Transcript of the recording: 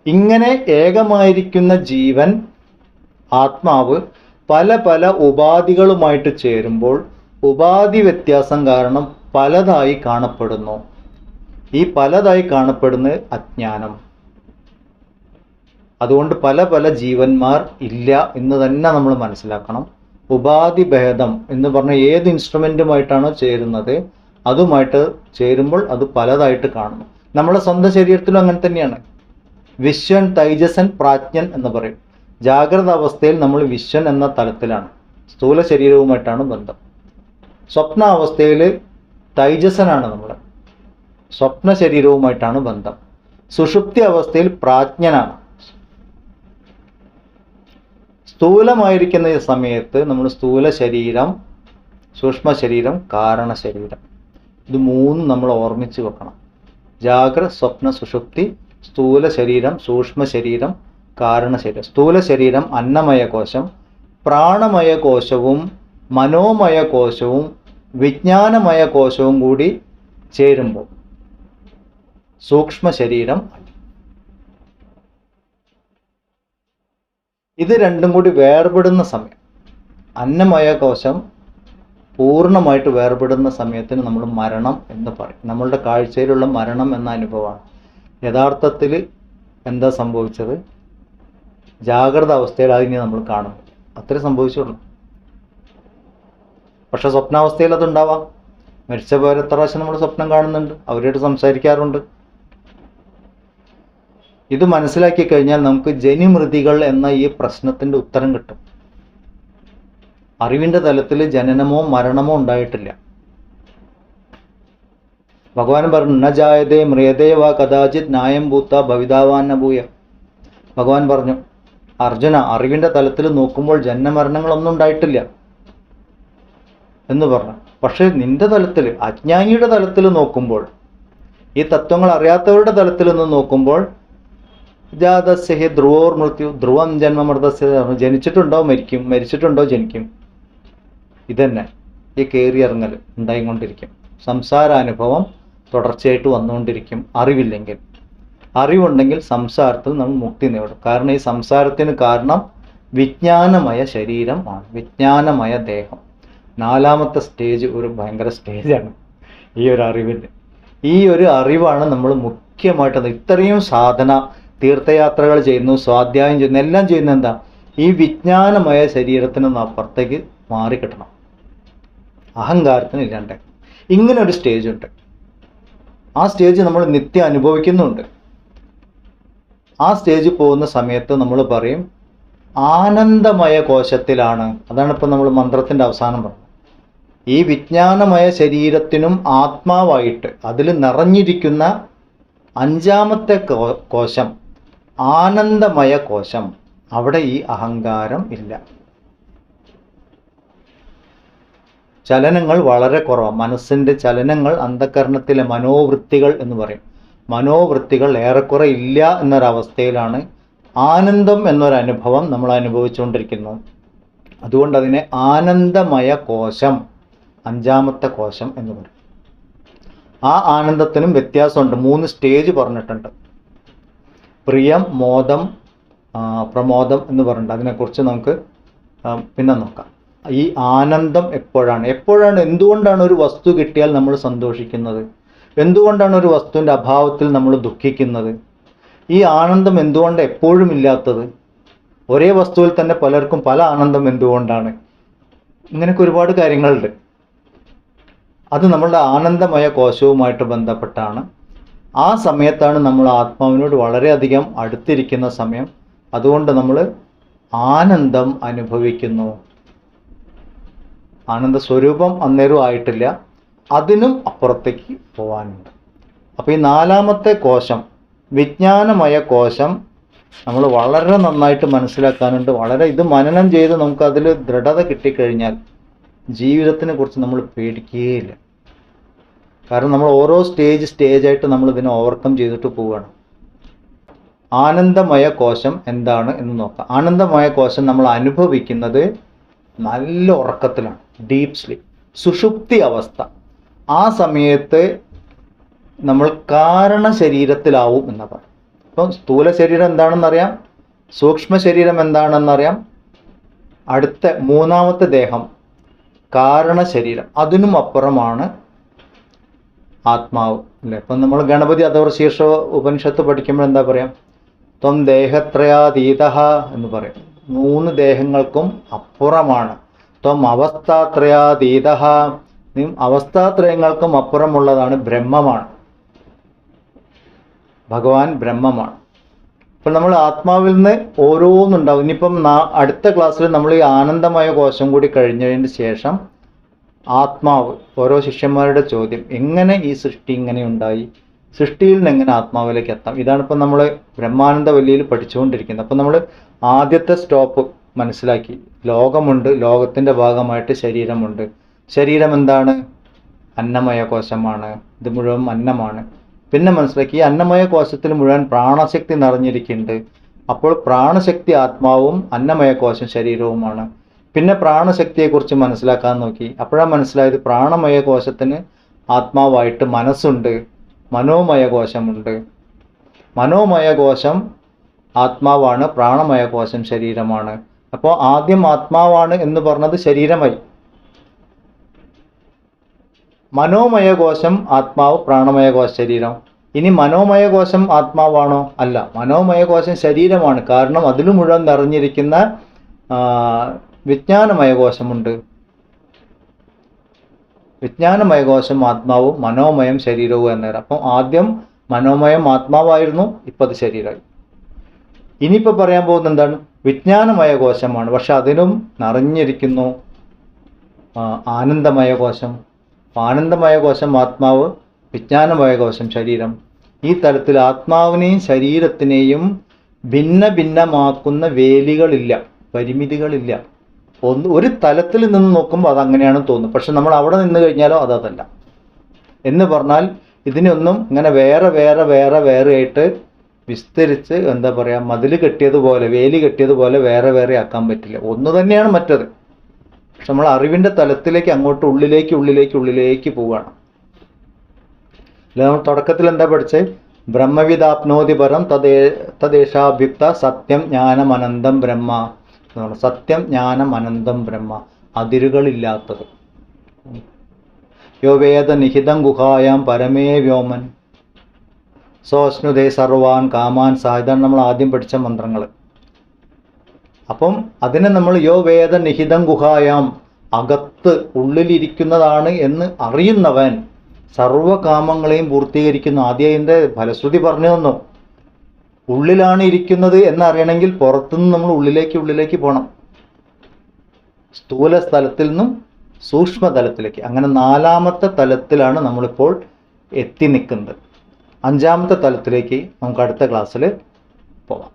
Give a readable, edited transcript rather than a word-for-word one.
ഇങ്ങനെ ഏകമായിരിക്കുന്ന ജീവൻ ആത്മാവ് പല പല ഉപാധികളുമായിട്ട് ചേരുമ്പോൾ ഉപാധി വ്യത്യാസം കാരണം പലതായി കാണപ്പെടുന്നു. ഈ പലതായി കാണപ്പെടുന്നത് അജ്ഞാനം. അതുകൊണ്ട് പല പല ജീവന്മാർ ഇല്ല എന്ന് തന്നെ നമ്മൾ മനസ്സിലാക്കണം. ഉപാധി ഭേദം എന്ന് പറഞ്ഞാൽ ഏത് ഇൻസ്ട്രുമെന്റുമായിട്ടാണോ ചേരുന്നത് അതുമായിട്ട് ചേരുമ്പോൾ അത് പലതായിട്ട് കാണുന്നു. നമ്മുടെ സ്വന്തം ശരീരത്തിലും അങ്ങനെ തന്നെയാണ്. വിശ്വൻ, തൈജസൻ, പ്രാജ്ഞൻ എന്ന് പറയും. ജാഗ്രത അവസ്ഥയിൽ നമ്മൾ വിശ്വൻ എന്ന തലത്തിലാണ്, സ്ഥൂല ശരീരവുമായിട്ടാണ് ബന്ധം. സ്വപ്നാവസ്ഥയിൽ തൈജസനാണ് നമ്മൾ, സ്വപ്ന ശരീരവുമായിട്ടാണ് ബന്ധം. സുഷുപ്തി അവസ്ഥയിൽ പ്രാജ്ഞനാണ്. സ്ഥൂലമായിരിക്കുന്ന ഈ സമയത്ത് നമ്മൾ സ്ഥൂല ശരീരം, സൂക്ഷ്മ ശരീരം, കാരണ ശരീരം, ഇത് മൂന്നും നമ്മൾ ഓർമ്മിച്ച് വെക്കണം. ജാഗ്രത, സ്വപ്ന, സുഷുപ്തി, സ്ഥൂല ശരീരം, സൂക്ഷ്മ ശരീരം, കാരണ ശരീരം. സ്ഥൂല ശരീരം അന്നമയ കോശം, പ്രാണമയ കോശവും മനോമയ കോശവും വിജ്ഞാനമയ കോശവും കൂടി ചേരുമ്പോൾ സൂക്ഷ്മ ശരീരം. ഇത് രണ്ടും കൂടി വേർപെടുന്ന സമയം, അന്നമയ കോശം പൂർണ്ണമായിട്ട് വേർപെടുന്ന സമയത്തിന് നമ്മൾ മരണം എന്ന് പറയും. നമ്മളുടെ കാഴ്ചയിലുള്ള മരണം എന്ന അനുഭവമാണ്. യഥാർത്ഥത്തിൽ എന്താ സംഭവിച്ചത്? ജാഗ്രത അവസ്ഥയിൽ അതിനെ നമ്മൾ കാണുന്നു, അത്രേ സംഭവിച്ചുള്ളൂ. പക്ഷെ സ്വപ്നാവസ്ഥയിൽ അതുണ്ടാവാം. മരിച്ച പോലെ എത്ര പ്രാവശ്യം നമ്മൾ സ്വപ്നം കാണുന്നുണ്ട്, അവരോട് സംസാരിക്കാറുണ്ട്. ഇത് മനസ്സിലാക്കി കഴിഞ്ഞാൽ നമുക്ക് ജനിമൃതികൾ എന്ന ഈ പ്രശ്നത്തിന്റെ ഉത്തരം കിട്ടും. അറിവിന്റെ തലത്തിൽ ജനനമോ മരണമോ ഉണ്ടായിട്ടില്ല. ഭഗവാൻ പറഞ്ഞു, ന ജായതേ മ്രിയതേ വാ കഥാചിത് ന്യായം ഭൂത്ത ഭവിതാവാൻ ഭൂയ. ഭഗവാൻ പറഞ്ഞു, അർജുന, അറിവിന്റെ തലത്തിൽ നോക്കുമ്പോൾ ജന്മമരണങ്ങളൊന്നും ഉണ്ടായിട്ടില്ല എന്ന് പറഞ്ഞു. പക്ഷെ നിന്റെ തലത്തിൽ, അജ്ഞാനിയുടെ തലത്തിൽ നോക്കുമ്പോൾ, ഈ തത്വങ്ങൾ അറിയാത്തവരുടെ തലത്തിൽ നിന്ന് നോക്കുമ്പോൾ ജാതസ്യ ഹി ധ്രുവോർ മൃത്യു ധ്രുവം ജന്മമൃതസ്യ, ജനിച്ചിട്ടുണ്ടോ മരിക്കും, മരിച്ചിട്ടുണ്ടോ ജനിക്കും. ഇതന്നെ ഈ കയറിയിറങ്ങൽ ഉണ്ടായിക്കൊണ്ടിരിക്കും. സംസാരാനുഭവം തുടർച്ചയായിട്ട് വന്നുകൊണ്ടിരിക്കും. അറിവില്ലെങ്കിൽ, അറിവുണ്ടെങ്കിൽ സംസാരത്തിൽ നമ്മൾ മുക്തി നേടും. കാരണം ഈ സംസാരത്തിന് കാരണം വിജ്ഞാനമയ ശരീരമാണ്, വിജ്ഞാനമയ ദേഹം. 4ാമത്തെ സ്റ്റേജ് ഒരു ഭയങ്കര സ്റ്റേജാണ് ഈ ഒരു അറിവിൻ്റെ. ഈ ഒരു അറിവാണ് നമ്മൾ മുഖ്യമായിട്ട്, ഇത്രയും സാധന, തീർത്ഥയാത്രകൾ ചെയ്യുന്നു, സ്വാധ്യായം ചെയ്യുന്നു, എല്ലാം ചെയ്യുന്നത് എന്താ? ഈ വിജ്ഞാനമയ ശരീരത്തിനൊന്ന് അപ്പുറത്തേക്ക് മാറിക്കിട്ടണം, അഹങ്കാരത്തിന് ഇല്ലാണ്ട്. ഇങ്ങനെ ഒരു സ്റ്റേജ് ഉണ്ട്. ആ സ്റ്റേജ് നമ്മൾ നിത്യം അനുഭവിക്കുന്നുണ്ട്. ആ സ്റ്റേജ് പോകുന്ന സമയത്ത് നമ്മൾ പറയും ആനന്ദമയ കോശത്തിലാണ്. അതാണ് ഇപ്പം നമ്മൾ മന്ത്രത്തിൻ്റെ അവസാനം പറഞ്ഞത്. ഈ വിജ്ഞാനമയ ശരീരത്തിനും ആത്മാവായിട്ട് അതിൽ നിറഞ്ഞിരിക്കുന്ന 5ാമത്തെ കോശം, ആനന്ദമയ കോശം, അവിടെ ഈ അഹങ്കാരം ഇല്ല. ചലനങ്ങൾ വളരെ കുറവാണ്. മനസ്സിൻ്റെ ചലനങ്ങൾ, അന്ധകരണത്തിലെ മനോവൃത്തികൾ എന്ന് പറയും, മനോവൃത്തികൾ ഏറെക്കുറെ ഇല്ല എന്നൊരവസ്ഥയിലാണ് ആനന്ദം എന്നൊരനുഭവം നമ്മൾ അനുഭവിച്ചുകൊണ്ടിരിക്കുന്നത്. അതുകൊണ്ട് അതിനെ ആനന്ദമയ കോശം, 5ാമത്തെ കോശം എന്ന് പറയും. ആ ആനന്ദത്തിനും വ്യത്യാസമുണ്ട്. 3 സ്റ്റേജ് പറഞ്ഞിട്ടുണ്ട്. പ്രിയം, മോദം, പ്രമോദം എന്ന് പറഞ്ഞിട്ടുണ്ട്. അതിനെക്കുറിച്ച് നമുക്ക് പിന്നെ നോക്കാം. ഈ ആനന്ദം എപ്പോഴാണ് എന്തുകൊണ്ടാണ് ഒരു വസ്തു കിട്ടിയാൽ നമ്മൾ സന്തോഷിക്കുന്നത്? എന്തുകൊണ്ടാണ് ഒരു വസ്തുവിൻ്റെ അഭാവത്തിൽ നമ്മൾ ദുഃഖിക്കുന്നത്? ഈ ആനന്ദം എന്തുകൊണ്ട് എപ്പോഴും ഇല്ലാത്തത്? ഒരേ വസ്തുവിൽ തന്നെ പലർക്കും പല ആനന്ദം എന്തുകൊണ്ടാണ്? ഇങ്ങനെയൊക്കെ ഒരുപാട് കാര്യങ്ങളുണ്ട്. അത് നമ്മളുടെ ആനന്ദമയ കോശവുമായിട്ട് ബന്ധപ്പെട്ടാണ്. ആ സമയത്താണ് നമ്മൾ ആത്മാവിനോട് വളരെയധികം അടുത്തിരിക്കുന്ന സമയം. അതുകൊണ്ട് നമ്മൾ ആനന്ദം അനുഭവിക്കുന്നു. ആനന്ദ സ്വരൂപം അന്നേരം ആയിട്ടില്ല, അതിനും അപ്പുറത്തേക്ക് പോകാനുണ്ട്. അപ്പോൾ ഈ 4ാമത്തെ കോശം, വിജ്ഞാനമയ കോശം, നമ്മൾ വളരെ നന്നായിട്ട് മനസ്സിലാക്കാനുണ്ട്. ഇത് മനനം ചെയ്ത് നമുക്കതിൽ ദൃഢത കിട്ടിക്കഴിഞ്ഞാൽ ജീവിതത്തിനെ കുറിച്ച് നമ്മൾ പേടിക്കുകയില്ല. കാരണം നമ്മൾ ഓരോ സ്റ്റേജായിട്ട് നമ്മൾ ഇതിനെ ഓവർകം ചെയ്തിട്ട് പോവുകയാണ്. ആനന്ദമയ കോശം എന്താണ് എന്ന് നോക്കാം. ആനന്ദമയ കോശം നമ്മൾ അനുഭവിക്കുന്നത് നല്ല ഉറക്കത്തിലാണ്, ഡീപ്പ് സ്ലീപ്പ്, സുഷുപ്തി അവസ്ഥ. ആ സമയത്ത് നമ്മൾ കാരണ ശരീരത്തിലാവും എന്ന് പറയും. ഇപ്പം സ്ഥൂല ശരീരം എന്താണെന്നറിയാം, സൂക്ഷ്മ ശരീരം എന്താണെന്നറിയാം. അടുത്ത മൂന്നാമത്തെ ദേഹം കാരണ ശരീരം, അതിനും അപ്പുറമാണ് ആത്മാവ് അല്ലേ. ഇപ്പം നമ്മൾ ഗണപതി അഥർവശീർഷ ഉപനിഷത്ത് പഠിക്കുമ്പോൾ എന്താ പറയാം, ത്വം ദേഹത്രയാതീത എന്ന് പറയും. 3 ദേഹങ്ങൾക്കും അപ്പുറമാണ്. ത്വം അവസ്ഥാത്രയാതീത, അവസ്ഥാത്രയങ്ങൾക്കും അപ്പുറമുള്ളതാണ്, ബ്രഹ്മമാണ്. ഭഗവാൻ ബ്രഹ്മമാണ്. ഇപ്പം നമ്മൾ ആത്മാവിൽ നിന്ന് ഓരോന്നുണ്ടാവും. ഇനിയിപ്പം അടുത്ത ക്ലാസ്സിൽ നമ്മൾ ഈ ആനന്ദമയ കോശം കൂടി കഴിഞ്ഞതിന് ശേഷം ആത്മാവ്, ഓരോ ശിഷ്യന്മാരുടെ ചോദ്യം, എങ്ങനെ ഈ സൃഷ്ടി ഇങ്ങനെ ഉണ്ടായി, സൃഷ്ടിയിൽ നിന്ന് എങ്ങനെ ആത്മാവിലേക്ക് എത്താം. ഇതാണ് ഇപ്പം നമ്മൾ ബ്രഹ്മാനന്ദ വല്ലിയിൽ പഠിച്ചുകൊണ്ടിരിക്കുന്നത്. അപ്പം നമ്മൾ ആദ്യത്തെ സ്റ്റോപ്പ് മനസ്സിലാക്കി, ലോകമുണ്ട്, ലോകത്തിൻ്റെ ഭാഗമായിട്ട് ശരീരമുണ്ട്. ശരീരം എന്താണ്? അന്നമയ കോശമാണ്, ഇത് മുഴുവൻ അന്നമാണ്. പിന്നെ മനസ്സിലാക്കി ഈ അന്നമയ കോശത്തിൽ മുഴുവൻ പ്രാണശക്തി നിറഞ്ഞിരിക്കുന്നുണ്ട്. അപ്പോൾ പ്രാണശക്തി ആത്മാവും അന്നമയ കോശം ശരീരവുമാണ്. പിന്നെ പ്രാണശക്തിയെക്കുറിച്ച് മനസ്സിലാക്കാൻ നോക്കി. അപ്പോഴാണ് മനസ്സിലായത് പ്രാണമയ കോശത്തിന് ആത്മാവായിട്ട് മനസ്സുണ്ട്, മനോമയ കോശമുണ്ട്. മനോമയ കോശം ആത്മാവാണ്, പ്രാണമയ കോശം ശരീരമാണ്. അപ്പോൾ ആദ്യം ആത്മാവാണ് എന്ന് പറഞ്ഞത് ശരീരമായി. മനോമയ കോശം ആത്മാവ്, പ്രാണമയ കോശ ശരീരം. ഇനി മനോമയ കോശം ആത്മാവാണോ? അല്ല, മനോമയ കോശം ശരീരമാണ്. കാരണം അതിൽ മുഴുവൻ നിറഞ്ഞിരിക്കുന്ന വിജ്ഞാനമയ കോശമുണ്ട്. വിജ്ഞാനമയ കോശം ആത്മാവും മനോമയം ശരീരവും എന്നേരം. അപ്പം ആദ്യം മനോമയം ആത്മാവായിരുന്നു, ഇപ്പം അത് ശരീരമായി. ഇനിയിപ്പോൾ പറയാൻ പോകുന്നത് എന്താണ്? വിജ്ഞാനമയ കോശമാണ്, പക്ഷെ അതിനും നിറഞ്ഞിരിക്കുന്നു ആനന്ദമയ കോശം. ആനന്ദമയ കോശം ആത്മാവ്, വിജ്ഞാനമയ കോശം ശരീരം. ഈ തലത്തിൽ ആത്മാവിനെയും ശരീരത്തിനെയും ഭിന്ന ഭിന്നമാക്കുന്ന വേലികളില്ല, പരിമിതികളില്ല. ഒരു തലത്തിൽ നിന്ന് നോക്കുമ്പോൾ അതങ്ങനെയാണ് തോന്നുന്നത്. പക്ഷെ നമ്മൾ അവിടെ നിന്ന് കഴിഞ്ഞാലോ അതല്ല. എന്ന് പറഞ്ഞാൽ ഇതിനൊന്നും ഇങ്ങനെ വേറെ വേറെ വേറെ വേറെ ആയിട്ട് വിസ്തരിച്ച് എന്താ പറയുക, മതിൽ കെട്ടിയതുപോലെ, വേലി കെട്ടിയതുപോലെ വേറെ വേറെ ആക്കാൻ പറ്റില്ല. ഒന്ന് തന്നെയാണ് മറ്റത്. പക്ഷെ നമ്മൾ അറിവിൻ്റെ തലത്തിലേക്ക് അങ്ങോട്ട് ഉള്ളിലേക്ക് പോവുകയാണ്. അല്ല, നമ്മൾ തുടക്കത്തിൽ എന്താ പഠിച്ചത്? ബ്രഹ്മവിദാപ്നോതി പരം തദ്ദേശാഭ്യുക്ത സത്യം ജ്ഞാനം അനന്തം ബ്രഹ്മ. സത്യം ജ്ഞാനം അനന്തം ബ്രഹ്മ, അതിരുകളില്ലാത്തത്. യോ വേദ നിഹിതം ഗുഹായാം പരമേ വ്യോമൻ സോഷ്ണുദേ സർവാൻ കാമാൻ സഹ. ഇതാണ് നമ്മൾ ആദ്യം പഠിച്ച മന്ത്രങ്ങൾ. അപ്പം അതിനെ നമ്മൾ യോ വേദ നിഹിതം ഗുഹായാം, അകത്ത് ഉള്ളിലിരിക്കുന്നതാണ് എന്ന് അറിയുന്നവൻ സർവകാമങ്ങളെയും പൂർത്തീകരിക്കുന്നു. ആദ്യം അതിൻ്റെ ഫലശ്രുതി പറഞ്ഞു തന്നു. ഉള്ളിലാണ് ഇരിക്കുന്നത് എന്നറിയണമെങ്കിൽ പുറത്തുനിന്ന് നമ്മൾ ഉള്ളിലേക്ക് പോകണം. സ്ഥൂല സ്ഥലത്തിൽ നിന്നും സൂക്ഷ്മതലത്തിലേക്ക്. അങ്ങനെ 4ാമത്തെ തലത്തിലാണ് നമ്മളിപ്പോൾ എത്തി നിൽക്കുന്നത്. 5ാമത്തെ തലത്തിലേക്ക് നമുക്ക് അടുത്ത ക്ലാസ്സിൽ പോവാം.